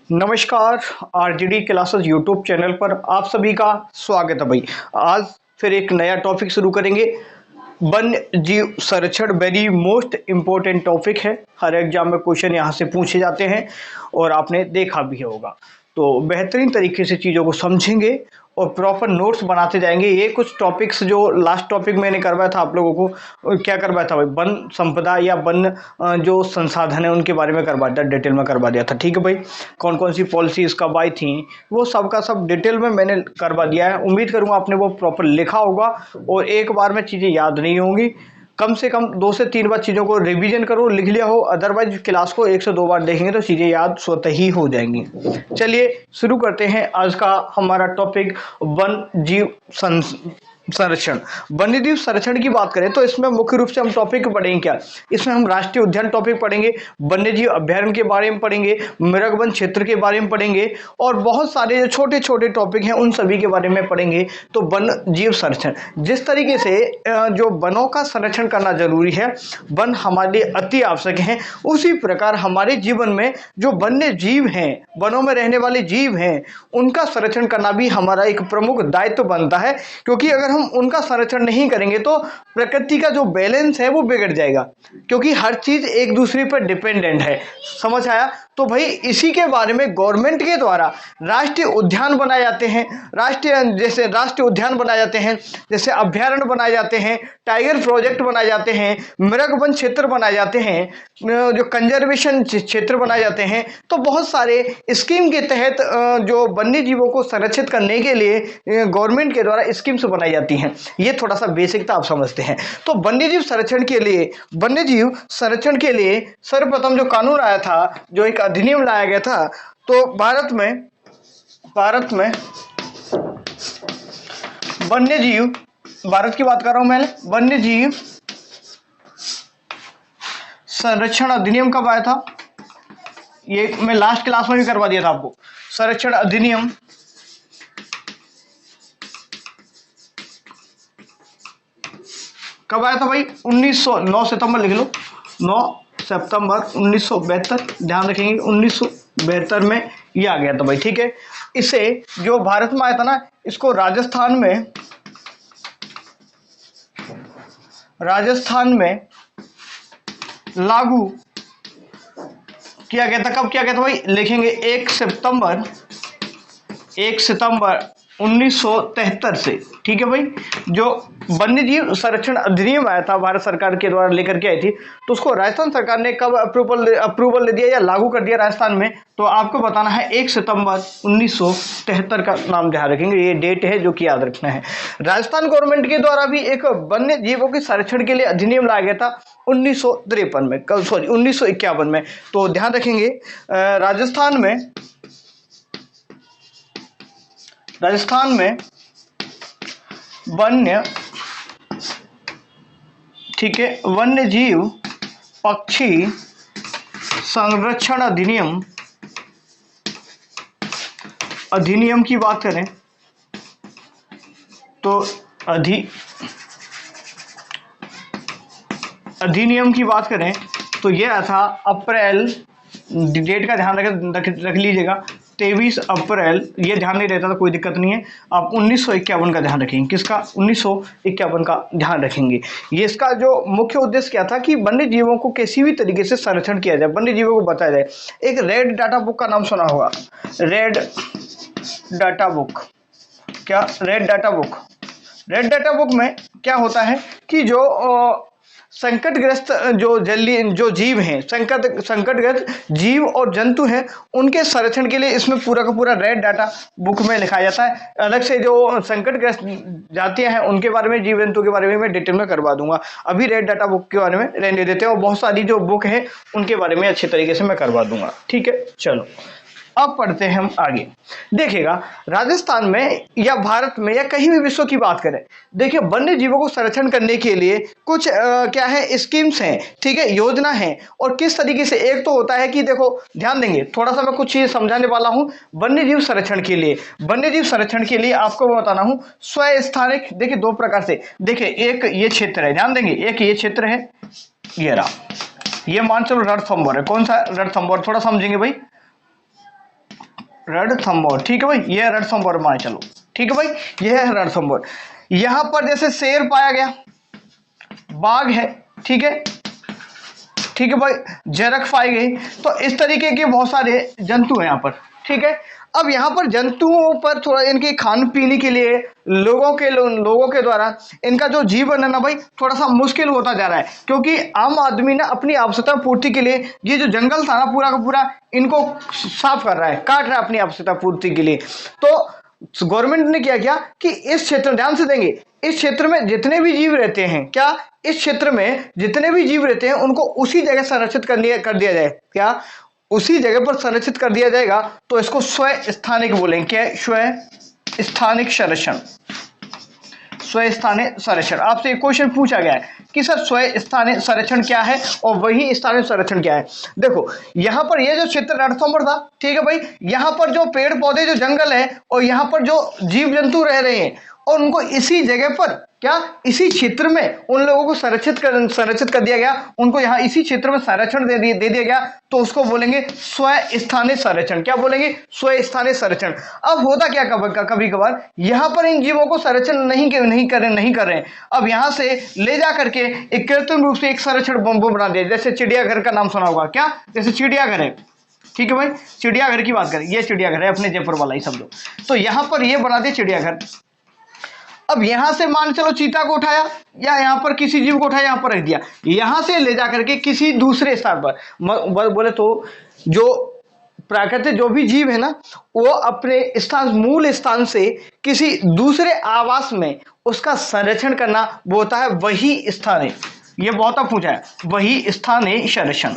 नमस्कार। RGD classes YouTube channel पर आप सभी का स्वागत है भाई। आज फिर एक नया टॉपिक शुरू करेंगे। वन्य जीव संरक्षण वेरी मोस्ट इम्पोर्टेंट टॉपिक है। हर एग्जाम में क्वेश्चन यहाँ से पूछे जाते हैं और आपने देखा भी होगा। तो बेहतरीन तरीके से चीज़ों को समझेंगे और प्रॉपर नोट्स बनाते जाएंगे। ये कुछ टॉपिक्स जो लास्ट टॉपिक मैंने करवाया था आप लोगों को, क्या करवाया था भाई, वन संपदा या वन जो संसाधन है उनके बारे में करवा दिया, डिटेल में करवा दिया था। ठीक है भाई, कौन कौन सी पॉलिसीज कब आई थी वो सब का सब डिटेल में मैंने करवा दिया है। उम्मीद करूंगा आपने वो प्रॉपर लिखा होगा और एक बार में चीज़ें याद नहीं होंगी। कम से कम 2 से 3 बार चीज़ों को रिवीजन करो, लिख लिया हो। अदरवाइज क्लास को 1 से 2 बार देखेंगे तो चीज़ें याद स्वतः ही हो जाएंगी। चलिए शुरू करते हैं आज का हमारा टॉपिक, वन जीव संरक्षण। वन्य जीव संरक्षण की बात करें तो इसमें मुख्य रूप से हम टॉपिक पढ़ेंगे क्या, इसमें हम राष्ट्रीय उद्यान टॉपिक पढ़ेंगे, वन्य जीव अभ्यारण्य के बारे में पढ़ेंगे, मृगवन क्षेत्र के बारे में पढ़ेंगे और बहुत सारे जो छोटे छोटे टॉपिक हैं उन सभी के बारे में पढ़ेंगे। तो वन जीव संरक्षण, जिस तरीके से जो वनों का संरक्षण करना जरूरी है, वन हमारे लिए अति आवश्यक है, उसी प्रकार हमारे जीवन में जो वन्य जीव हैं, वनों में रहने वाले जीव हैं, उनका संरक्षण करना भी हमारा एक प्रमुख दायित्व बनता है। क्योंकि अगर हम उनका संरक्षण नहीं करेंगे तो प्रकृति का जो बैलेंस है वो बिगड़ जाएगा, क्योंकि हर चीज एक दूसरे पर डिपेंडेंट है। समझ आया? तो भाई इसी के बारे में गवर्नमेंट के द्वारा राष्ट्रीय उद्यान बनाए जाते हैं, राष्ट्रीय उद्यान बनाए जाते हैं, जैसे अभ्यारण्य बनाए जाते हैं, टाइगर प्रोजेक्ट बनाए जाते हैं, मृगवन क्षेत्र बनाए जाते हैं, जो कंजर्वेशन क्षेत्र बनाए जाते हैं। तो बहुत सारे स्कीम के तहत जो वन्य जीवों को संरक्षित करने के लिए गवर्नमेंट के द्वारा स्कीम्स बनाई जाती हैं। ये थोड़ा सा बेसिक था, आप समझते हैं। तो वन्यजीव संरक्षण के लिए सर्वप्रथम जो कानून आया था, जो एक अधिनियम लाया गया था, तो भारत में वन्यजीव, भारत की बात कर रहा हूं मैं, वन्यजीव संरक्षण अधिनियम कब आया था? ये मैं लास्ट क्लास में भी करवा दिया था आपको। संरक्षण अधिनियम कब आया था भाई? 9 सितंबर लिख लो, 9 सितंबर 1972। ध्यान रखेंगे 1972 में ये आ गया था भाई। ठीक है, इसे जो भारत में आया था ना, इसको राजस्थान में लागू किया गया था। कब किया गया था भाई? लिखेंगे 1 सितंबर 1973 से। ठीक है भाई, जो वन्यजीव संरक्षण अधिनियम आया था भारत सरकार के द्वारा लेकर के आई थी, तो उसको राजस्थान सरकार ने कब अप्रूवल दे दिया या लागू कर दिया राजस्थान में? तो आपको बताना है 1 सितंबर 1973 का नाम ध्यान रखेंगे, ये डेट है जो कि याद रखना है। राजस्थान गवर्नमेंट के द्वारा भी एक वन्य जीवों के संरक्षण के लिए अधिनियम लाया गया था 1953 में, 1951 में। तो ध्यान रखेंगे राजस्थान में वन्य जीव पक्षी संरक्षण अधिनियम की बात करें तो अधिनियम की बात करें तो यह था अप्रैल, डेट का ध्यान रख लीजिएगा, 23 अप्रैल। ये ध्यान नहीं रहता तो कोई दिक्कत नहीं है, आप 1951 का ध्यान रखेंगे। किसका? 1951 का ध्यान रखेंगे। ये इसका जो मुख्य उद्देश्य क्या था कि वन्य जीवों को किसी भी तरीके से संरक्षण किया जाए, वन्य जीवों को बताया जाए। एक रेड डाटा बुक का नाम सुना होगा, रेड डाटा बुक। क्या? रेड डाटा बुक में क्या होता है कि जो संकटग्रस्त जो जीव हैं, संकटग्रस्त जीव और जंतु हैं, उनके संरक्षण के लिए इसमें पूरा का पूरा रेड डाटा बुक में लिखाया जाता है। अलग से जो संकटग्रस्त जातियां हैं उनके बारे में, जीव जंतु के बारे में मैं डिटेल में करवा दूंगा। अभी रेड डाटा बुक के बारे में रहने देते हैं और बहुत सारी जो बुक है उनके बारे में अच्छे तरीके से मैं करवा दूंगा। ठीक है, चलो अब पढ़ते हैं हम आगे। देखिएगा राजस्थान में या भारत में या कहीं भी विश्व की बात करें, देखिए वन्य जीवों को संरक्षण करने के लिए कुछ क्या है, स्कीम्स हैं, ठीक है, योजना है। और किस तरीके से, एक तो होता है कि देखो ध्यान देंगे, थोड़ा सा मैं कुछ चीज समझाने वाला हूं। वन्य जीव संरक्षण के लिए आपको मैं बताना हूं स्वस्थानिक। देखिए 2 प्रकार से, देखिए एक ये क्षेत्र है, ध्यान देंगे, एक ये क्षेत्र है, ये रहा, ये मान चलो रणथंभौर है। कौन सा रणथंभौर? थोड़ा समझेंगे भाई, रणथंभौर, ठीक है भाई, ये है रणथंभौर मान चलो, ठीक है भाई, ये है रणथंभौर। यहां पर जैसे शेर पाया गया, बाघ है, ठीक है, ठीक है भाई, जरख पाई गई, तो इस तरीके के बहुत सारे जंतु हैं यहाँ पर, ठीक है। अब यहाँ पर जंतुओं पर थोड़ा इनके खान पीने के लिए लोगों के द्वारा इनका जो जीवन है ना भाई थोड़ा सा मुश्किल होता जा रहा है, क्योंकि आम आदमी ना अपनी आवश्यकता पूर्ति के लिए ये जो जंगल था ना पूरा का पूरा इनको साफ कर रहा है, काट रहा है अपनी आवश्यकता पूर्ति के लिए। तो गवर्नमेंट ने क्या किया कि इस क्षेत्र, ध्यान से देंगे, इस क्षेत्र में जितने भी जीव रहते हैं, क्या इस क्षेत्र में जितने भी जीव रहते हैं उनको उसी जगह संरक्षित कर दिया जाए, क्या उसी जगह पर संरक्षित कर दिया जाएगा, तो इसको स्व स्थानिक बोलेंगे। क्या? स्व स्थानिक संरक्षण, स्व स्थानिक संरक्षण। आपसे एक क्वेश्चन पूछा गया है कि सर स्व स्थानिक संरक्षण क्या है और वही स्थानिक संरक्षण क्या है। देखो यहाँ पर ये जो क्षेत्र रणथंभौर था, ठीक है भाई, यहाँ पर जो पेड़ पौधे जो जंगल है और यहाँ पर जो जीव जंतु रह रहे हैं और उनको इसी जगह पर, क्या इसी क्षेत्र में उन लोगों को संरक्षित कर दिया गया, उनको यहाँ इसी क्षेत्र में संरक्षण दे दिया गया, तो उसको बोलेंगे स्व स्थानिक संरक्षण। क्या बोलेंगे? स्व स्थानिक संरक्षण। अब होता क्या कभी कभार यहाँ पर इन जीवों को संरक्षण नहीं कर रहे हैं, अब यहाँ से ले जा करके एक कृत्रिम रूप से एक संरक्षण बना दिया, जैसे चिड़ियाघर का नाम सुना होगा, क्या? जैसे चिड़ियाघर है, ठीक है भाई, चिड़ियाघर की बात करें, ये चिड़ियाघर है अपने जयपुर वाला ही सब लोग, तो यहाँ पर ये बना दिया चिड़ियाघर। अब यहां से मान चलो चीता को उठाया या यहां पर किसी जीव को उठाया, यहां पर रख दिया, यहां से ले जाकर के किसी दूसरे स्थान पर बोले तो जो प्राकृतिक जो भी जीव है ना वो अपने स्थान, मूल स्थान से किसी दूसरे आवास में उसका संरक्षण करना वो होता है वही स्थान है। ये बहुत पूछा है, वही स्थान है संरक्षण,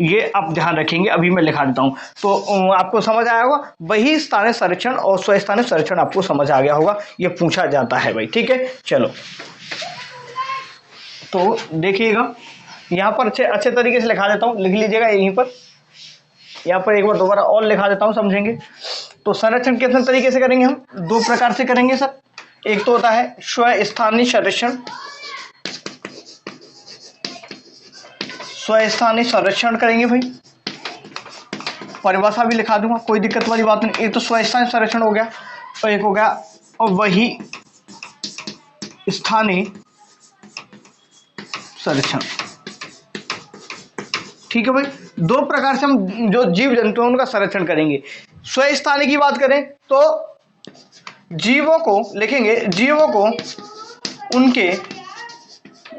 ये आप ध्यान रखेंगे, अभी मैं लिखा देता हूं तो आपको समझ आया होगा। वही स्थानीय संरक्षण और स्वस्थानीय संरक्षण आपको समझ आ गया होगा, ये पूछा जाता है भाई, ठीक है। चलो तो देखिएगा यहां पर अच्छे तरीके से लिखा देता हूं, लिख लीजिएगा यहीं पर, यहां पर एक बार दोबारा और लिखा देता हूं, समझेंगे। तो संरक्षण कितने तरीके से करेंगे हम? दो प्रकार से करेंगे सर। एक तो होता है स्वस्थानीय संरक्षण, स्वस्थानिक संरक्षण करेंगे भाई, परिभाषा भी लिखा दूंगा, कोई दिक्कत वाली बात नहीं। एक तो स्वस्थानिक संरक्षण हो गया और एक हो गया और वही स्थानीय संरक्षण, ठीक है भाई। दो प्रकार से हम जो जीव जंतु हैं उनका संरक्षण करेंगे। स्वस्थानीय की बात करें तो जीवों को लिखेंगे, जीवों को उनके,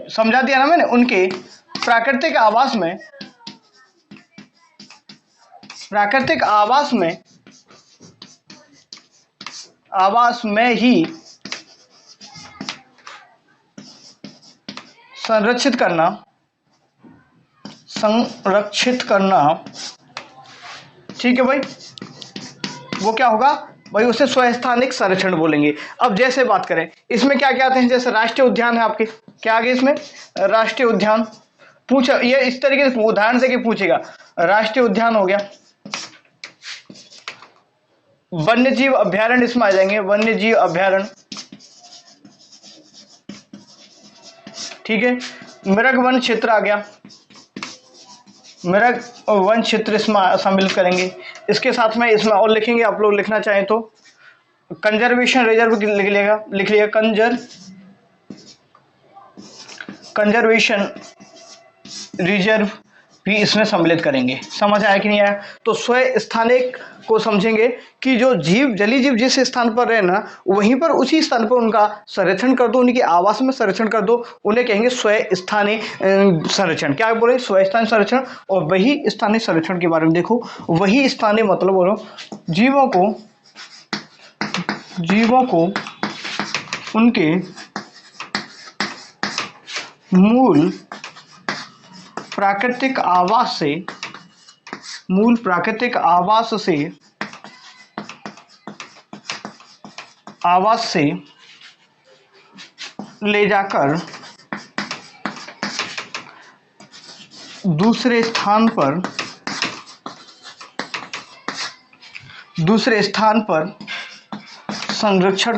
समझा दिया ना मैंने, उनके प्राकृतिक आवास में ही संरक्षित करना, ठीक है भाई, वो क्या होगा भाई, उसे स्वस्थानिक संरक्षण बोलेंगे। अब जैसे बात करें इसमें क्या क्या आते हैं, जैसे राष्ट्रीय उद्यान है आपके, क्या आगे इसमें राष्ट्रीय उद्यान पूछा, ये इस तरीके से उदाहरण से कि पूछेगा, राष्ट्रीय उद्यान हो गया, वन्य जीव अभ्यारण्य इसमें आ जाएंगे, वन्य जीव अभ्यारण्य, ठीक है। मृग वन क्षेत्र आ गया, मृग वन क्षेत्र इसमें सम्मिलित करेंगे। इसके साथ में इसमें और लिखेंगे, आप लोग लिखना चाहें तो कंजर्वेशन रिजर्व लिख लिया, कंजर्वेशन रिजर्व भी इसमें सम्मिलित करेंगे। समझ आया कि नहीं आया? तो स्वस्थानिक को समझेंगे कि जो जलीय जीव जिस स्थान पर रहे ना वहीं पर उसी स्थान पर उनका संरक्षण कर दो, उनके आवास में संरक्षण कर दो, उन्हें कहेंगे स्वस्थानीय संरक्षण। क्या बोले? स्वस्थानीय संरक्षण। और वही स्थानीय संरक्षण के बारे में देखो, वही स्थानीय मतलब बोलो जीवों को उनके मूल प्राकृतिक आवास से ले जाकर दूसरे स्थान पर संरक्षण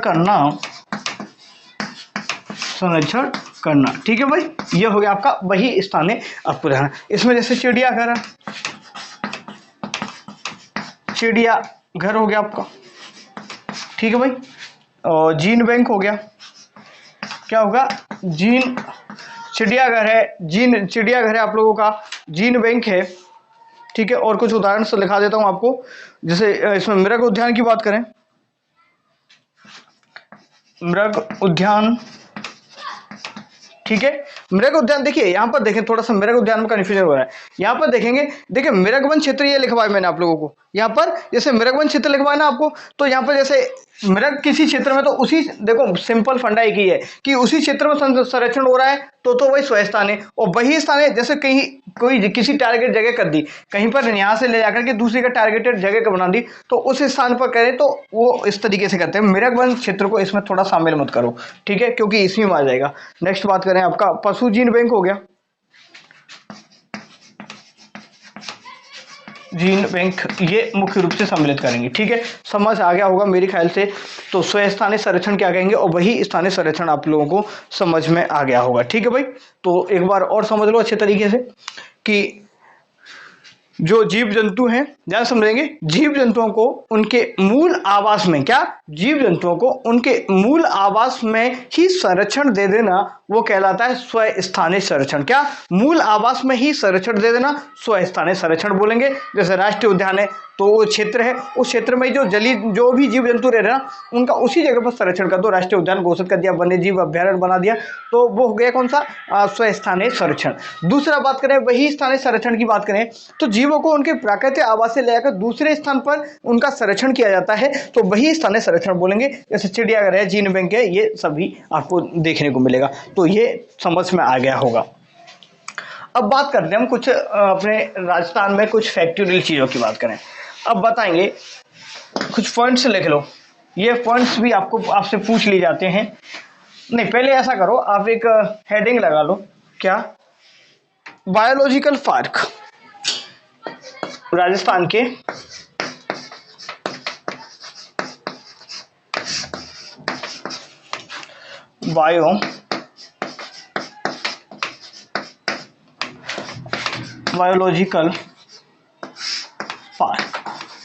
करना, ठीक है भाई। ये हो गया आपका वही स्थानीय उदाहरण। इसमें जैसे चिड़ियाघर है, चिड़िया घर हो गया आपका, ठीक है भाई। और जीन बैंक हो गया, क्या होगा, जीन चिड़ियाघर है, जीन चिड़ियाघर है आप लोगों का, जीन बैंक है, ठीक है। और कुछ उदाहरण से लिखा देता हूं आपको, जैसे इसमें मृग उद्यान की बात करें, मृग उद्यान, ठीक है। मृग उद्यान देखिए यहाँ पर देखें, थोड़ा सा मृग उद्यान में कन्फ्यूजन हो रहा है। यहाँ पर देखेंगे, देखिए मृगवन क्षेत्र ये लिखवा है मैंने आप लोगों को, यहाँ पर जैसे मृगवन क्षेत्र लिखवा है ना आपको, तो यहाँ पर जैसे मृग किसी क्षेत्र में, तो उसी, देखो सिंपल फंडा एक ही है कि उसी क्षेत्र में संरक्षण हो रहा है तो वही स्वस्थान है। और वही स्थान है, जैसे कहीं कोई किसी टारगेट जगह कर दी, कहीं पर यहाँ से ले जाकर के दूसरी का टारगेटेड जगह का बना दी, तो उस स्थान पर करें तो वो इस तरीके से करते हैं। मृगवन क्षेत्र को इसमें थोड़ा शामिल मत करो, ठीक है, क्योंकि इसमें में आ जाएगा। नेक्स्ट बात करें, आपका पशु जीन बैंक हो गया, जीन बैंक, ये मुख्य रूप से सम्मिलित करेंगे, ठीक है। समझ आ गया होगा मेरे ख्याल से। तो स्वस्थानीय संरक्षण क्या कहेंगे, और वही स्थानीय संरक्षण आप लोगों को समझ में आ गया होगा, ठीक है भाई। तो एक बार और समझ लो अच्छे तरीके से कि जो जीव जंतु हैं, ध्यान समझेंगे, जीव जंतुओं को उनके मूल आवास में, क्या, जीव जंतुओं को उनके मूल आवास में ही संरक्षण दे देना, वो कहलाता है स्वस्थानीय संरक्षण। क्या, मूल आवास में ही संरक्षण दे देना स्वस्थानीय संरक्षण बोलेंगे। जैसे राष्ट्रीय उद्यान है तो वो क्षेत्र है, उस क्षेत्र में जो जलीय जो भी जीव जंतु रह रहे हैं ना, उनका उसी जगह पर संरक्षण कर दो, राष्ट्रीय उद्यान घोषित कर दिया, वन्य जीव अभ्यारण्य बना दिया, तो वो हो गया कौन सा, स्वस्थानीय संरक्षण। दूसरा बात करें, वही स्थानीय संरक्षण की बात करें, तो जीवों को उनके प्राकृतिक आवास से ले जाकर दूसरे स्थान पर उनका संरक्षण किया जाता है, तो वही स्थानीय संरक्षण बोलेंगे। जैसे चिड़ियाघर है, जीन बैंक है, ये सभी आपको देखने को मिलेगा। तो ये समझ में आ गया होगा। अब बात करते हैं हम कुछ अपने राजस्थान में कुछ फैक्टोरियल चीजों की बात करें। अब बताएंगे, कुछ पॉइंट्स लिख लो, ये पॉइंट्स भी आपसे पूछ लिए जाते हैं। नहीं, पहले ऐसा करो, आप एक हेडिंग लगा लो, क्या, बायोलॉजिकल पार्क, राजस्थान के बायोलॉजिकल पार्क,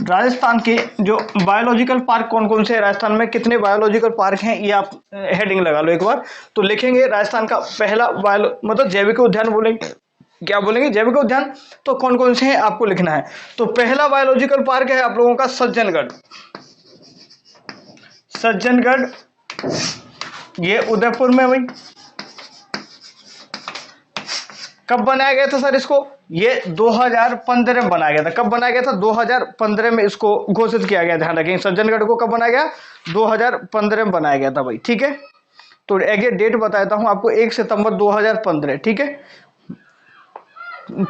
राजस्थान के जो बायोलॉजिकल पार्क कौन कौन से हैं, राजस्थान में कितने बायोलॉजिकल पार्क हैं, ये आप हेडिंग लगा लो एक बार। तो लिखेंगे राजस्थान का पहला मतलब जैविक उद्यान बोलेंगे, क्या बोलेंगे, जैविक उद्यान। तो कौन कौन से हैं आपको लिखना है। तो पहला बायोलॉजिकल पार्क है आप लोगों का सज्जनगढ़, सज्जनगढ़, ये उदयपुर में भाई। कब बनाया गया था सर इसको, ये 2015 में बनाया गया था। कब बनाया गया था, 2015 में इसको घोषित किया गया। ध्यान रखेंगे, सज्जनगढ़ को कब बनाया गया, 2015 में बनाया गया था भाई, ठीक है। तो एग्जैक्ट डेट बताता हूं आपको, 1 सितंबर 2015, ठीक है,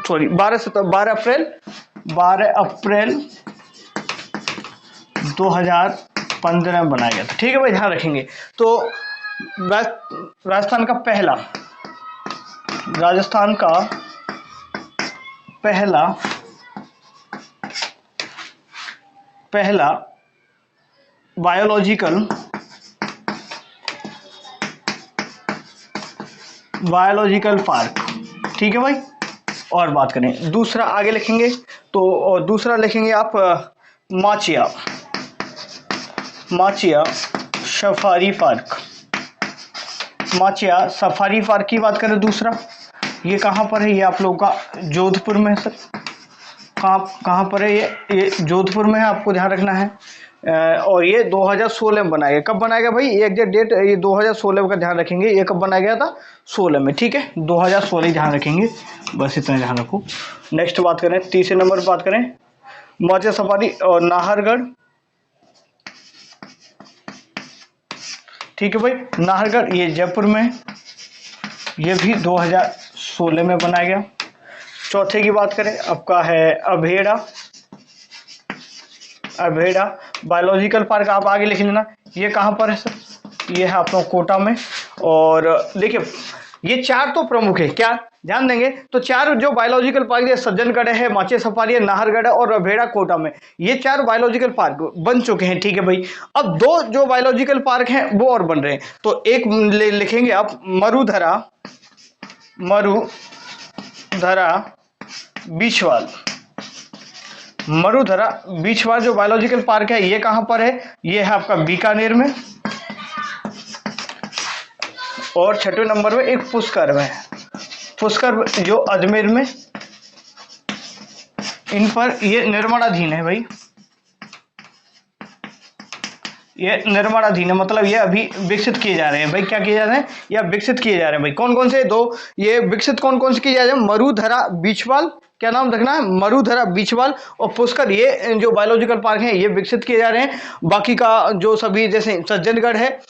सॉरी 12 अप्रैल 2015 में बनाया गया था, ठीक है भाई, ध्यान रखेंगे। तो राजस्थान का पहला बायोलॉजिकल पार्क, ठीक है भाई। और बात करें दूसरा, आगे लिखेंगे तो दूसरा लिखेंगे आप Machia safari park, Machia safari park की बात करें दूसरा, ये कहाँ पर है, ये आप लोगों का जोधपुर में है सर। कहाँ पर है ये जोधपुर में है, आपको ध्यान रखना है। और ये 2016 में बनाया गया। कब बनाया गया भाई, ये एग्जैक्ट डेट ये 2016 का ध्यान रखेंगे, ये कब बनाया गया था, 16 में, ठीक है, 2016 ध्यान रखेंगे, बस इतना ध्यान रखो। नेक्स्ट बात करें, तीसरे नंबर पर बात करें, माचिया सफारी और नाहरगढ़, ठीक है भाई, नाहरगढ़ ये जयपुर में, ये भी 2016 में बनाया गया। चौथे की बात करें, आपका है अभेड़ा बायोलॉजिकल पार्क, आप आगे लिख लेना, ये कहाँ पर है सर, ये है आप लोग कोटा में। और देखिए ये चार तो प्रमुख है, क्या ध्यान देंगे, तो चार जो बायोलॉजिकल पार्क है, सज्जनगढ़ है, माचिया सफारी है, नाहरगढ़ है और अभेड़ा कोटा में, ये चार बायोलॉजिकल पार्क बन चुके हैं, ठीक है भाई। अब दो जो बायोलॉजिकल पार्क हैं वो और बन रहे हैं, तो एक लिखेंगे आप मरुधरा बीछवाल, मरुधरा बीचवाल जो बायोलॉजिकल पार्क है ये कहाँ पर है, ये है आपका बीकानेर में। और छठवें नंबर में एक पुष्कर में है, पुष्कर जो अजमेर में, इन पर ये निर्माणाधीन है भाई, ये निर्माणाधीन है, मतलब ये अभी विकसित किए जा रहे हैं भाई। क्या किए जा रहे हैं, या विकसित किए जा रहे हैं भाई। कौन कौन से दो, ये विकसित कौन कौन से किए जा रहे हैं, मरुधरा बीचवाल, क्या नाम रखना है, मरुधरा बीचवाल और पुष्कर, ये जो बायोलॉजिकल पार्क हैं ये विकसित किए जा रहे हैं। बाकी का जो सभी जैसे सज्जनगढ़ है,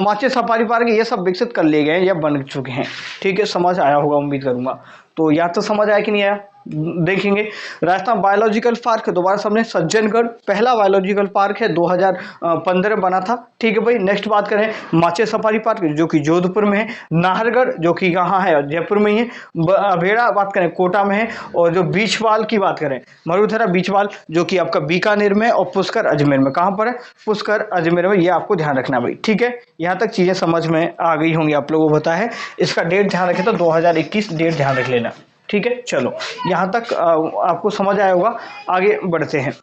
माचे सफारी पार्क है, ये सब विकसित कर लिए गए हैं या बन चुके हैं। ठीक है, समझ आया होगा उम्मीद करूंगा। तो या तो समझ आया कि नहीं आया, देखेंगे। राजस्थान बायोलॉजिकल पार्क दोबारा सामने, सज्जनगढ़ पहला बायोलॉजिकल पार्क है, 2015 बना था। ठीक है भाई। नेक्स्ट बात करें माचे सफारी पार्क जो कि जोधपुर में है, नाहरगढ़ जो कि कहाँ है, जयपुर में ही है, अभेड़ा बात करें कोटा में है, और जो बीचवाल की बात करें मरुधरा बीचवाल जो कि आपका बीकानेर में, और पुष्कर अजमेर में। कहाँ पर है, पुष्कर अजमेर में, ये आपको ध्यान रखना भाई। ठीक है, यहाँ तक चीजें समझ में आ गई होंगी आप लोगों को पता है। इसका डेट ध्यान रखें तो 2021 डेट ध्यान रख लेना। ठीक है, चलो यहां तक आपको समझ आया होगा। आगे बढ़ते हैं।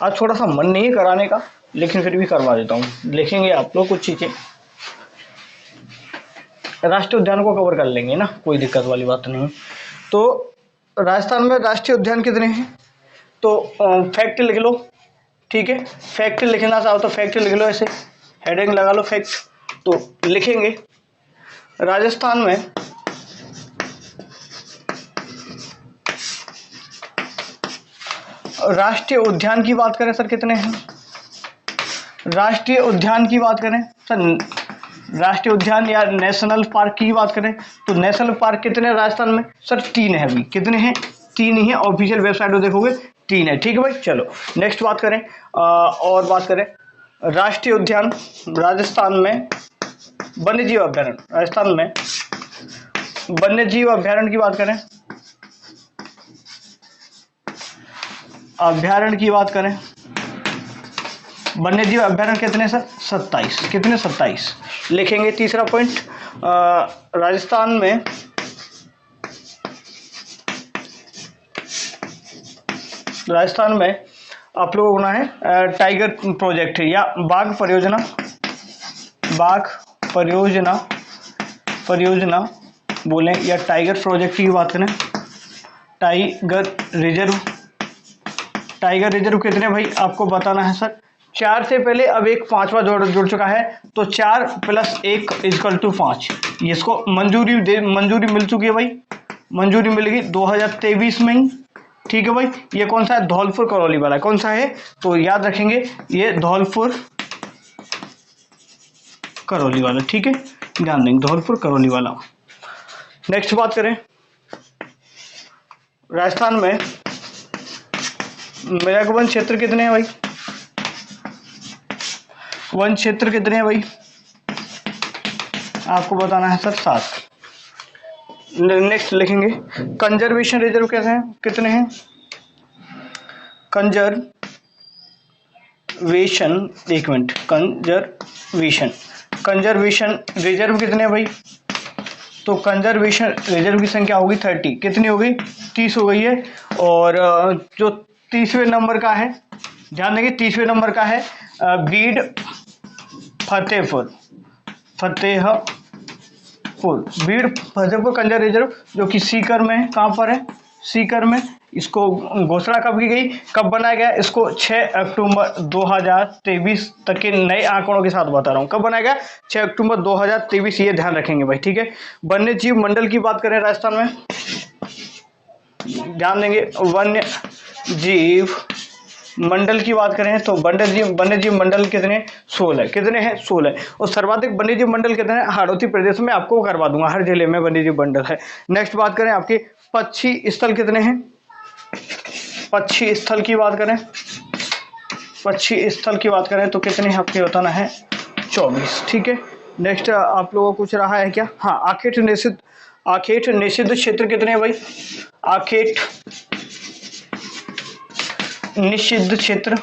आज थोड़ा सा मन नहीं कराने का, लेकिन फिर भी करवा देता हूँ। लिखेंगे आप लोग कुछ चीजें, राष्ट्रीय उद्यान को कवर कर लेंगे ना, कोई दिक्कत वाली बात नहीं। तो राजस्थान में राष्ट्रीय उद्यान कितने हैं, तो फैक्ट लिख लो। ठीक है, फैक्ट लिखना चाहो तो फैक्ट लिख लो, ऐसे हेडिंग लगा लो फैक्ट। तो लिखेंगे राजस्थान में राष्ट्रीय उद्यान की बात करें सर कितने हैं, राष्ट्रीय उद्यान की बात करें सर, राष्ट्रीय उद्यान या नेशनल पार्क की बात करें तो नेशनल पार्क कितने हैं राजस्थान में, सर 3 है अभी। कितने हैं, 3 ही है, ऑफिशियल वेबसाइट पर देखोगे 3 है। ठीक है भाई, चलो नेक्स्ट बात करें। और बात करें राष्ट्रीय उद्यान राजस्थान में, वन्यजीव अभ्यारण्य राजस्थान में, वन्यजीव अभ्यारण्य की बात करें, अभ्यारण्य की बात करें, वन्यजीव अभ्यारण्य कितने सर, 27। कितने, 27 लिखेंगे। तीसरा पॉइंट, राजस्थान में आप लोगों को होना है टाइगर प्रोजेक्ट या बाघ परियोजना, बाघ परियोजना बोलें, या टाइगर प्रोजेक्ट की बात करें, टाइगर रिजर्व कितने भाई आपको बताना है सर, 4 से पहले अब एक 5वां जुड़ चुका है, तो 4 + 1 = 5। इसको मंजूरी मिल चुकी है भाई, मंजूरी मिल गई 2023 में ही। ठीक है भाई, ये कौन सा है, धौलपुर करौली वाला, कौन सा है, तो याद रखेंगे ये धौलपुर करौली वाला। ठीक है, ध्यान देंगे धौलपुर करौली वाला। नेक्स्ट बात करें राजस्थान में मेरठ वन क्षेत्र कितने हैं भाई, वन क्षेत्र कितने हैं भाई, आपको बताना है सर 7। नेक्स्ट लिखेंगे कंजर्वेशन रिजर्व कैसे हैं, कितने हैं, कंजर्वेशन, एक मिनट, कंजर्वेशन रिजर्व कितने हैं भाई, तो कंजर्वेशन रिजर्व की संख्या होगी 30। कितनी हो गई, 30 हो गई है। और जो 30वें नंबर का है, ध्यान देंगे 30वें नंबर का है बीड फतेहपुर कंजर रिजर्व जो कि सीकर में है। कहाँ पर है, सीकर में। इसको घोषणा कब की गई, कब बनाया गया, इसको 6 अक्टूबर 2023 तक के नए आंकड़ों के साथ बता रहा हूँ। कब बनाया गया, 6 अक्टूबर 2023, ये ध्यान रखेंगे भाई। ठीक है, वन्य जीव मंडल की बात करें राजस्थान में, ध्यान देंगे वन्य जीव मंडल की बात करें तो वन्य जीव मंडल कितने, 16। कितने हैं, 16। और सर्वाधिक वन्य जीव मंडल कितने हैं, हाड़ौती प्रदेश में, आपको करवा दूंगा, हर जिले में वन्य जीव मंडल है। नेक्स्ट बात करें आपके पक्षी स्थल कितने हैं, पक्षी स्थल की बात करें, पक्षी स्थल की बात करें तो कितने हैं आपके बताना है, 24। ठीक है, नेक्स्ट आप लोगों को कुछ रहा है क्या, हाँ, आखेट निषिद्ध क्षेत्र कितने हैं भाई, आखेट निषिद्ध क्षेत्र,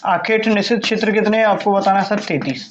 आखेट निषिद्ध क्षेत्र कितने हैं आपको बताना है सर, 33।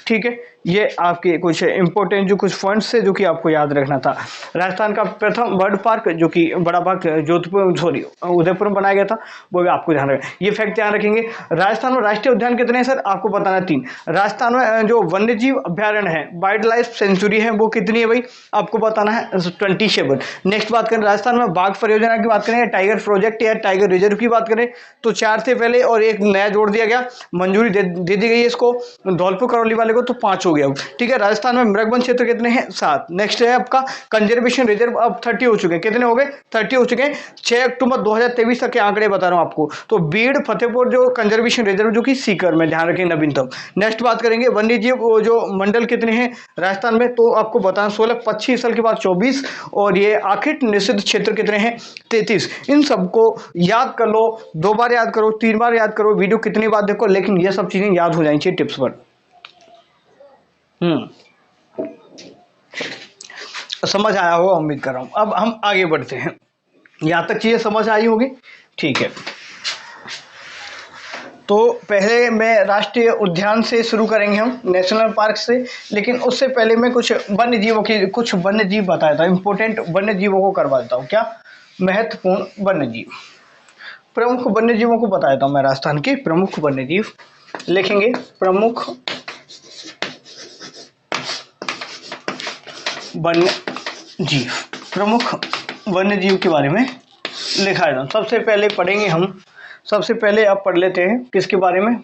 ठीक है, ये आपके कुछ इंपॉर्टेंट जो कुछ पॉइंट्स है जो कि आपको याद रखना था। राजस्थान का प्रथम बर्ड पार्क जो कि बड़ा पार्क जोधपुर सॉरी उदयपुर में बनाया गया था, वो भी आपको ध्यान रखना। ये फैक्ट ध्यान रखेंगे। राजस्थान में राष्ट्रीय उद्यान कितने हैं सर? आपको बताना है 3। राजस्थान में जो वन्यजीव अभ्यारण्य है, वाइल्ड लाइफ सेंचुरी है, वो कितनी है भाई? आपको बताना है 27। नेक्स्ट बात करें राजस्थान में बाघ परियोजना की बात करें, टाइगर प्रोजेक्ट या टाइगर रिजर्व की बात करें, तो 4 थे पहले और एक नया जोड़ दिया गया, मंजूरी दे दी गई है इसको धौलपुर करौली वाले को, तो 5 हो गया। ठीक है, राजस्थान में मृगवन क्षेत्र कितने हैं? 7। नेक्स्ट है आपका कंजर्वेशन रिजर्व, अब 30 हो चुके हैं। कितने हो गए? 30 हो चुके हैं। 6 अक्टूबर 2023 तक के आंकड़े बता रहा हूं आपको। तो बीड़ फतेहपुर जो कंजर्वेशन रिजर्व जो कि सीकर में, ध्यान रखें नवीनतम। नेक्स्ट बात करेंगे वन्यजीव जो मंडल कितने हैं राजस्थान में, तो आपको बताना 16, 25 साल के बाद 24, और ये आखिर निषिद्ध क्षेत्र कितने हैं? 33। इन सबको याद कर लो, 2 बार याद करो, 3 बार याद करो, वीडियो कितनी बार देखो, लेकिन ये सब चीजें याद हो जानी चाहिए टिप्स पर। समझ आया होगा उम्मीद कर रहा हूं। अब हम आगे बढ़ते हैं, यहां तक चीजें समझ आई होगी, ठीक है। तो पहले मैं राष्ट्रीय उद्यान से शुरू करेंगे, हम नेशनल पार्क से, लेकिन उससे पहले मैं कुछ वन्य जीवों की कुछ वन्य जीव बताया था, इंपोर्टेंट वन्य जीवों को करवा देता हूँ। क्या? महत्वपूर्ण वन्य जीव, प्रमुख वन्य जीवों को बता देता हूँ मैं। राजस्थान के प्रमुख वन्य जीव लिखेंगे, प्रमुख वन्य जीव, प्रमुख वन्य जीव के बारे में लिखा है। सबसे पहले पढ़ेंगे हम, सबसे पहले आप पढ़ लेते हैं किसके बारे में?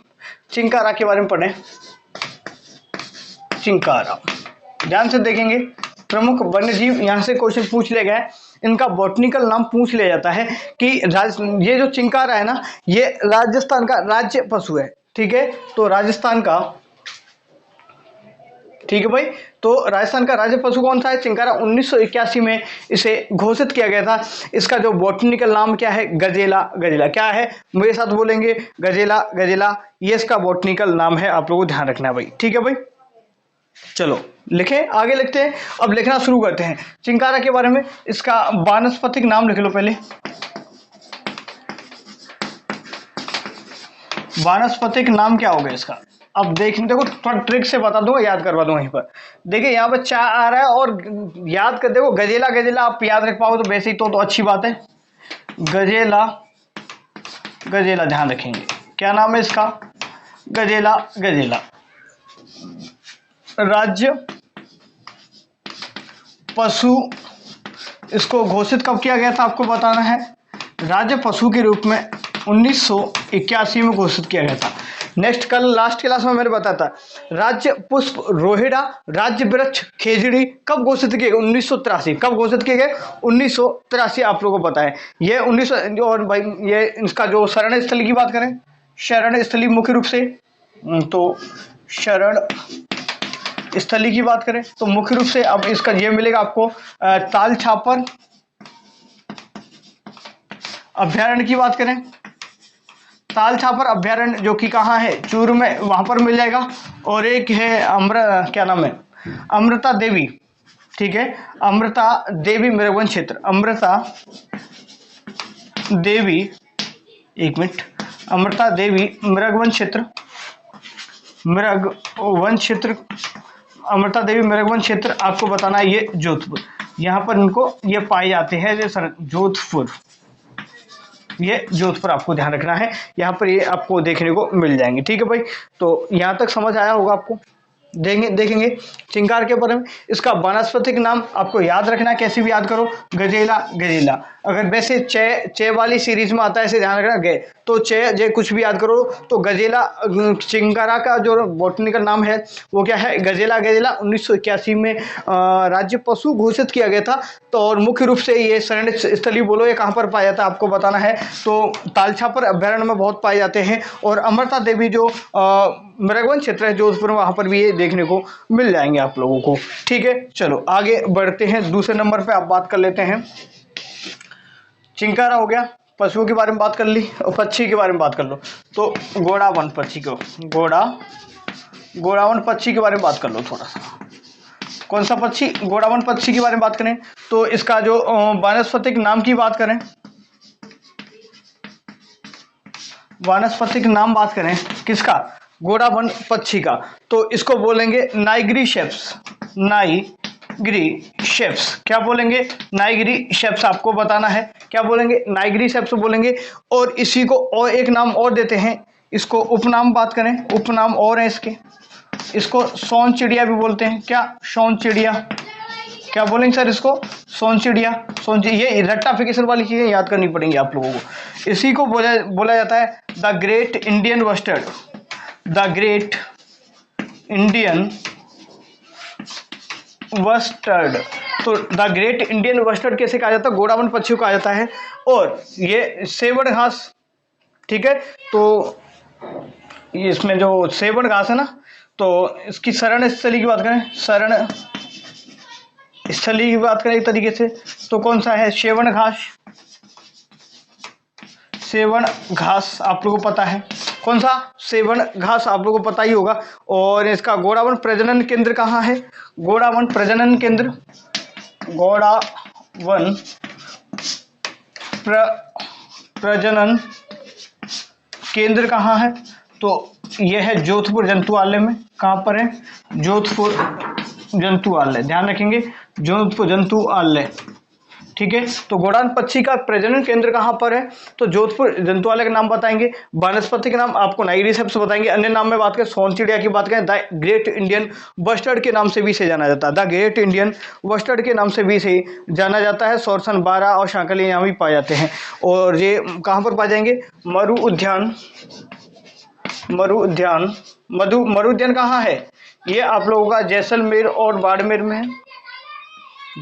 चिंकारा के बारे में पढ़ें। चिंकारा ध्यान से देखेंगे, प्रमुख वन्य जीव, यहां से क्वेश्चन पूछ लिया गया है, इनका बॉटनिकल नाम पूछ लिया जाता है कि ये जो चिंकारा है ना, ये राजस्थान का राज्य पशु है। ठीक है, तो राजस्थान का, ठीक है भाई, तो राजस्थान का राज्य पशु कौन सा है? चिंकारा। 1981 में इसे घोषित किया गया था। इसका जो बॉटनिकल नाम क्या है? गजेला गजेला। क्या है? मेरे साथ बोलेंगे, गजेला गजेला, ये इसका बॉटनिकल नाम है, आप लोगों को ध्यान रखना है भाई। ठीक है भाई, चलो लिखें, आगे लिखते हैं। अब लिखना शुरू करते हैं चिंकारा के बारे में। इसका वानस्पतिक नाम लिख लो पहले, वानस्पतिक नाम क्या होगा इसका? अब देखो थोड़ा ट्रिक से बता दूंगा, याद करवा दूंगा। यहीं पर देखिए, यहाँ पर 4 आ रहा है और याद कर, देखो गजेला गजेला आप याद रख पाओ तो वैसे ही तो अच्छी बात है। गजेला गजेला ध्यान रखेंगे, क्या नाम है इसका? गजेला गजेला। राज्य पशु, इसको घोषित कब किया गया था आपको बताना है। राज्य पशु के रूप में 1981 में घोषित किया गया था। नेक्स्ट, कल लास्ट क्लास में मैंने बताया था राज्य पुष्प रोहिड़ा, राज्य वृक्ष खेजड़ी कब घोषित किए गए? 1983। कब घोषित किए गए? 1983, आप लोगों को पता है। ये 1900, और भाई ये इसका जो शरण स्थली की बात करें, शरण स्थली मुख्य रूप से, तो शरण स्थली की बात करें तो मुख्य रूप से अब इसका ये मिलेगा आपको ताल छापर अभ्यारण्य की बात करें, ताल छापर अभ्यारण्य जो कि कहाँ है? चूरू में, वहां पर मिल जाएगा। और एक है क्या नाम है? अमृता देवी। ठीक है, अमृता देवी मृगवन क्षेत्र, अमृता देवी, एक मिनट, अमृता देवी मृगवन क्षेत्र, मृगवन क्षेत्र, अमृता देवी मृगवन क्षेत्र आपको बताना है ये जोधपुर। यहाँ पर इनको ये पाए जाते हैं जोधपुर, ये जोधपुर आपको ध्यान रखना है, यहाँ पर ये आपको देखने को मिल जाएंगे। ठीक है भाई, तो यहाँ तक समझ आया होगा आपको। देखेंगे चिंकार के बारे में। इसका वानस्पतिक नाम आपको याद रखना है, कैसे भी याद करो, गजेला गजेला। अगर वैसे चे वाली सीरीज में आता है, ऐसे ध्यान रखना, गए तो जे कुछ भी याद करो तो गजेला। चिंकारा का जो बॉटनिकल नाम है वो क्या है? गजेला गजेला। 1981 में राज्य पशु घोषित किया गया था। तो और मुख्य रूप से ये शरण स्थली बोलो, ये कहाँ पर पाया जाता है आपको बताना है, तो तालछापर अभ्यारण्य में बहुत पाए जाते हैं। और अमृता देवी जो मृगवन क्षेत्र है जोधपुर, वहां पर भी ये देखने को मिल जाएंगे आप लोगों को। ठीक है, चलो आगे बढ़ते हैं। दूसरे नंबर पे आप बात कर लेते हैं, चिंकारा हो गया, पशुओं के बारे में बात कर ली, और पक्षी के बारे में बात कर लो। तो घोड़ावन पक्षी को, घोड़ावन पक्षी के बारे में बात कर लो थोड़ा सा। कौन सा पक्षी? घोड़ावन पक्षी के बारे में बात करें तो इसका जो वानस्पतिक नाम की बात करें, वानस्पतिक नाम बात करें किसका? गोडावन पक्षी का, तो इसको बोलेंगे नाइग्री शेप्स, नाइग्री शेप्स। क्या बोलेंगे? नाइग्री शेप्स। आपको बताना है क्या बोलेंगे? नाइग्री शेप्स बोलेंगे। और इसी को और एक नाम और देते हैं, इसको उपनाम बात करें, उपनाम और है इसके, इसको सोन चिड़िया भी बोलते हैं। क्या? सोन चिड़िया। क्या बोलेंगे सर इसको? सोन चिड़िया। ये रेक्टाफिकेशन वाली चीजें याद करनी पड़ेंगी आप लोगों को। इसी को बोला जाता है the great Indian bustard, the great Indian bustard. तो द ग्रेट इंडियन बस्टर्ड कैसे कहा जाता है? गोडावन पक्षी को कहा जाता है। और ये सेवड़ घास, ठीक है, तो इसमें जो सेवड़ घास है ना, तो इसकी शरण स्थली की बात करें, शरण स्थली की बात करें एक तरीके से, तो कौन सा है? सेवण घास। सेवण घास आप लोगों को पता है कौन सा? सेवण घास आप लोगों को पता ही होगा। और इसका गोडावन प्रजनन केंद्र कहाँ है? गोडावन प्रजनन केंद्र, गोडावन प्रजनन केंद्र कहाँ है? तो यह है जोधपुर जंतुआलय में। कहाँ पर है? जोधपुर जंतुआलय, ध्यान रखेंगे, जोधपुर जंतुआलय, ठीक है। तो गोडावन पक्षी का प्रजनन केंद्र कहाँ पर है? तो जोधपुर जंतुआलय का नाम बताएंगे। वनस्पति के नाम आपको नाइग्री शेप्स बताएंगे। अन्य नाम में बात करें, सोन चिड़िया की बात करें, द ग्रेट इंडियन बस्टर्ड के नाम से भी इसे जाना जाता है, द ग्रेट इंडियन बस्टर्ड के नाम से भी इसे जाना जाता है। सोरसन, बारा और शांकली यहाँ भी पाए जाते हैं। और ये कहाँ पर पाए जाएंगे? मरु उद्यान, मरु उद्यान, मरु उद्यान कहाँ है? ये आप लोगों का जैसलमेर और बाड़मेर में है।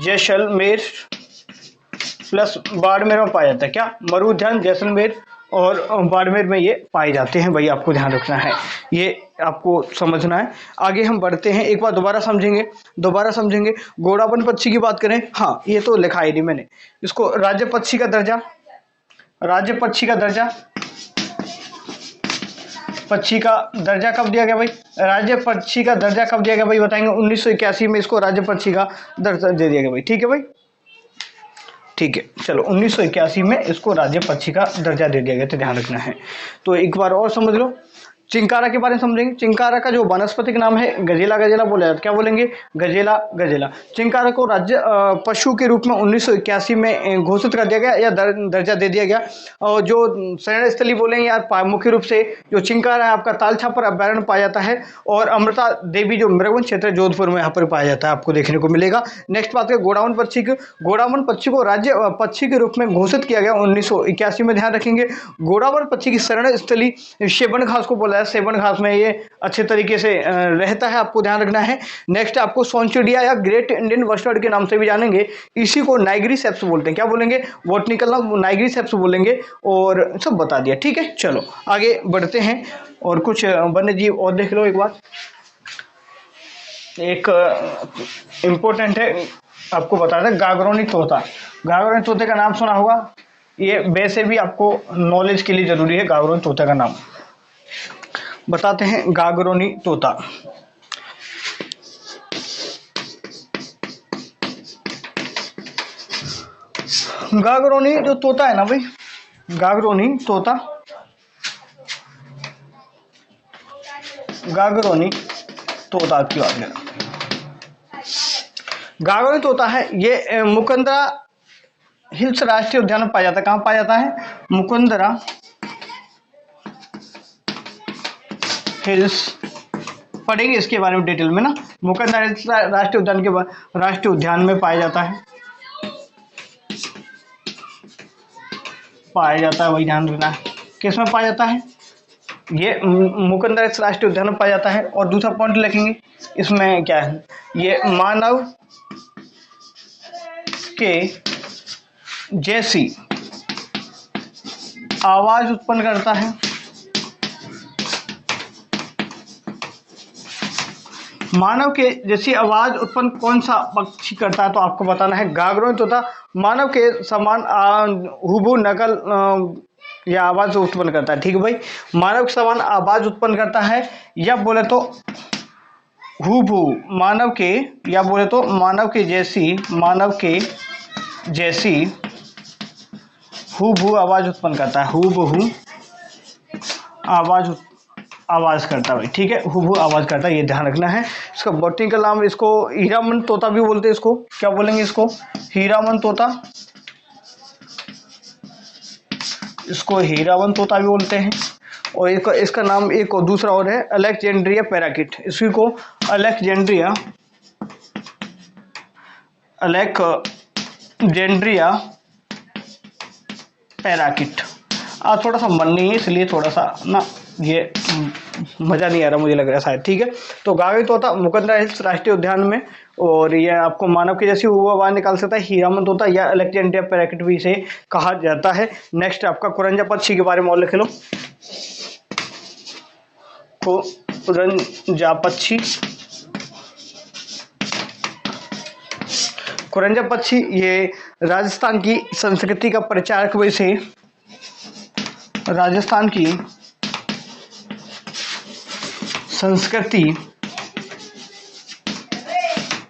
जैसलमेर प्लस बाड़मेर में पाया जाता है। क्या? मरु उद्यान जैसलमेर और बाड़मेर में ये पाए जाते हैं भाई, आपको ध्यान रखना है, ये आपको समझना है। आगे हम बढ़ते हैं, एक बार दोबारा समझेंगे। गोडावन पक्षी की बात करें, हाँ ये तो लिखा ही नहीं मैंने, इसको राज्य पक्षी का दर्जा, राज्य पक्षी का दर्जा, पक्षी का दर्जा कब दिया गया भाई? राज्य पक्षी का दर्जा कब दिया गया भाई बताएंगे? 1981 में इसको राज्य पक्षी का दर्जा दे दिया गया भाई, ठीक है भाई, ठीक है। चलो 1981 में इसको राज्य पक्षी का दर्जा दे दिया गया, तो ध्यान रखना है। तो एक बार और समझ लो, चिंकारा के बारे में समझेंगे। चिंकारा का जो वनस्पतिक नाम है गजेला, गजेला बोला जाता है। क्या बोलेंगे? गजेला, गजेला। चिंकारा को राज्य पशु के रूप में 1981 में घोषित कर दिया गया या दर्जा दे दिया गया। और जो शरण स्थली बोलेंगे यार, मुख्य रूप से जो चिंकारा है आपका तालछापर अभ्यारण्य पाया जाता है, और अमृता देवी जो मृगवन क्षेत्र जोधपुर में यहाँ पर पाया जाता है, आपको देखने को मिलेगा। नेक्स्ट बात करें गोडावन पक्षी की। गोडावन पक्षी को राज्य पक्षी के रूप में घोषित किया गया 1981 में, ध्यान रखेंगे। गोडावन पक्षी की शरण स्थली सेवन घास को बोला है, सेवन घास में ये अच्छे तरीके से रहता है, आपको ध्यान रखना है। नेक्स्ट आपको सोन चिड़िया या ग्रेट इंडियन बस्टर्ड के नाम से भी जानेंगे। इसी को नाइग्री शेप्स बोलते हैं। क्या बोलेंगे? बॉटनिकल नाम नाइग्री शेप्स बोलेंगे, और सब बता दिया, ठीक है। चलो आगे बढ़ते हैं और कुछ वन्य जीव और देख लो एक बार। एक इम्पोर्टेंट है, आपको बता दें, गागरोनी तोता। गागरोनी तोते का नाम सुना होगा, ये वैसे भी आपको नॉलेज के लिए जरूरी है। गागरोनी तोते का नाम बताते हैं, गागरोनी तोता। गागरोनी जो तोता है ना भाई, गागरोनी तोता, गागरोनी तोता की बात करें, गागरोनी तोता है ये मुकुंदरा हिल्स राष्ट्रीय उद्यान में पाया जाता है। कहाँ पाया जाता है? मुकुंदरा हिल्स, पढ़ेंगे इसके बारे में डिटेल में ना। मुकुंदरा हिल्स राष्ट्रीय उद्यान के राष्ट्रीय उद्यान में पाया जाता है, वही ध्यान रखना है। किस में पाया जाता है? ये मुकुंदरा हिल्स राष्ट्रीय उद्यान में पाया जाता है। और दूसरा पॉइंट लिखेंगे, इसमें क्या है? ये मानव के जैसी आवाज उत्पन्न करता है। मानव के जैसी आवाज उत्पन्न कौन सा पक्षी करता है? तो आपको बताना है गागरोनी तोता मानव के समान हुबहू नकल या आवाज उत्पन्न करता है, ठीक है भाई। मानव के समान आवाज उत्पन्न करता है, या बोले तो हुबहू मानव के, या बोले तो मानव के जैसी, मानव के जैसी हुबहू आवाज उत्पन्न करता है। हुबहू आवाज़ करता भाई, ठीक है, हुबहू आवाज़ करता, ये ध्यान रखना है। इसका बॉटनिकल नाम, इसको हीरामन तोता भी बोलते हैं, इसको क्या बोलेंगे, इसको हीरामन तोता, इसको हीरावन तोता भी बोलते हैं। और इसका नाम एक और दूसरा और है, अलेक्जेंड्रिया पैराकिट, इसी को अलेक्जेंड्रिया पैराकिट। आज थोड़ा सा मन नहीं है, इसलिए थोड़ा सा ना ये मज़ा नहीं आ रहा मुझे लग रहा है शायद, ठीक है। तो गागई तोता मुकंदरा हिल्स राष्ट्रीय उद्यान में, और ये आपको मानव की जैसी हुआ आवाज निकाल सकता है, हीरामन तोता या अलेक्जेंड्रिया पैराकिट भी इसे कहा जाता है। नेक्स्ट आपका कुरंजा पक्षी के बारे में और लिख लो। कुरंजा पक्षी, कुरंजा पक्षी ये राजस्थान की संस्कृति का परिचारक, वैसे राजस्थान की संस्कृति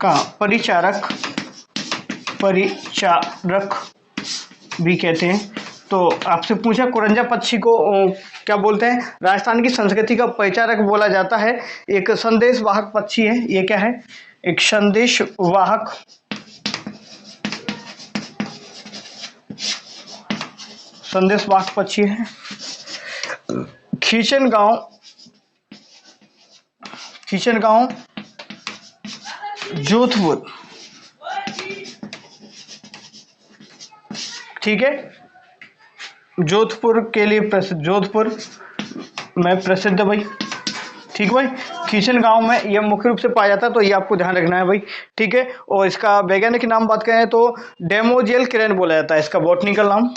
का परिचारक भी कहते हैं। तो आपसे पूछा कुरंजा पक्षी को क्या बोलते हैं, राजस्थान की संस्कृति का परिचारक बोला जाता है। एक संदेशवाहक पक्षी है, ये क्या है, एक संदेशवाहक पक्षी है। खींचनगांव जोधपुर, ठीक है, जोधपुर के लिए प्रसिद्ध, जोधपुर में प्रसिद्ध भाई, ठीक भाई। खींचनगांव में यह मुख्य रूप से पाया जाता है, तो ये आपको ध्यान रखना है भाई, ठीक है। और इसका वैज्ञानिक नाम बात करें तो डेमोजियल क्रेन बोला जाता है, इसका बॉटनिकल नाम।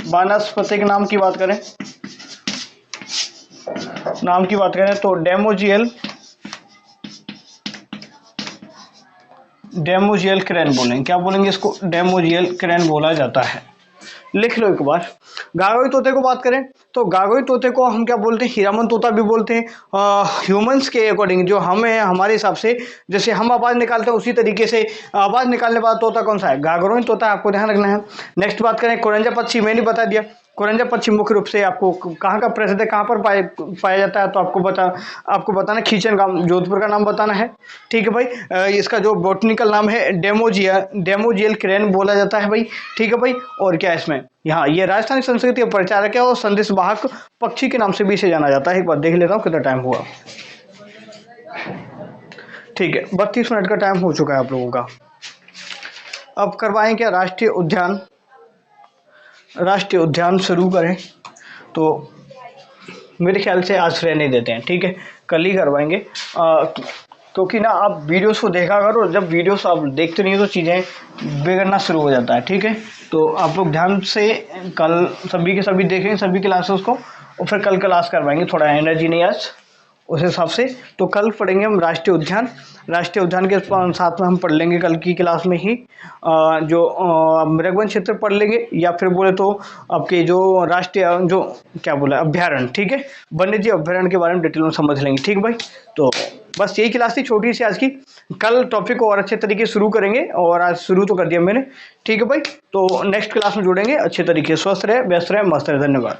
वानस्पतिक नाम की बात करें तो डेमोजियल क्रेन बोलेंगे, क्या बोलेंगे इसको, डेमोजियल क्रेन बोला जाता है। लिख लो एक बार। गागोई तोते को बात करें तो गागोई तोते को हम क्या बोलते हैं, हीरामन तोता भी बोलते हैं। ह्यूमंस के अकॉर्डिंग, जो हमें हमारे हिसाब से जैसे हम आवाज़ निकालते हैं उसी तरीके से आवाज़ निकालने वाला तोता कौन सा है, गागरोई तोता, आपको ध्यान रखना है। नेक्स्ट बात करें कुरंजा पक्षी, मैंने बता दिया। कुरंजा पक्षी मुख्य रूप से आपको कहाँ का प्रसिद्ध है, कहाँ पर पाया जाता है, तो आपको बताना, खींचनगांव जोधपुर का नाम बताना है, ठीक है भाई। इसका जो बॉटनिकल नाम है डेमोजियल क्रेन बोला जाता है भाई, ठीक है भाई। और क्या है इसमें, यहाँ ये राजस्थानी संस्कृति का प्रचारक है और संदेशवाहक पक्षी के नाम से भी इसे जाना जाता है। एक बार देख लेता हूँ कितना टाइम हुआ, ठीक है, 32 मिनट का टाइम हो चुका है आप लोगों का। अब करवाएं क्या, राष्ट्रीय उद्यान शुरू करें, तो मेरे ख्याल से आज रहने देते हैं, ठीक है, कल ही करवाएंगे। क्योंकि ना आप वीडियोस को देखा करो, जब वीडियोस आप देखते नहीं हो तो चीज़ें बिगड़ना शुरू हो जाता है, ठीक है। तो आप लोग ध्यान से कल सभी के सभी देखेंगे सभी क्लासेस को, और फिर कल क्लास करवाएंगे। थोड़ा एनर्जी नहीं आज उस हिसाब से, तो कल पढ़ेंगे हम राष्ट्रीय उद्यान के साथ में हम पढ़ लेंगे कल की क्लास में ही जो मृगवन क्षेत्र पढ़ लेंगे, या फिर बोले तो आपके जो राष्ट्रीय जो क्या बोला अभ्यारण्य, ठीक है, वन्य जीव अभ्यारण्य के बारे में डिटेल में समझ लेंगे, ठीक भाई। तो बस यही क्लास थी छोटी सी आज की, कल टॉपिक को और अच्छे तरीके से शुरू करेंगे, और आज शुरू तो कर दिया मैंने, ठीक है भाई। तो नेक्स्ट क्लास में जुड़ेंगे अच्छे तरीके, स्वस्थ रहे, व्यस्त रहे, मस्त रहे, धन्यवाद।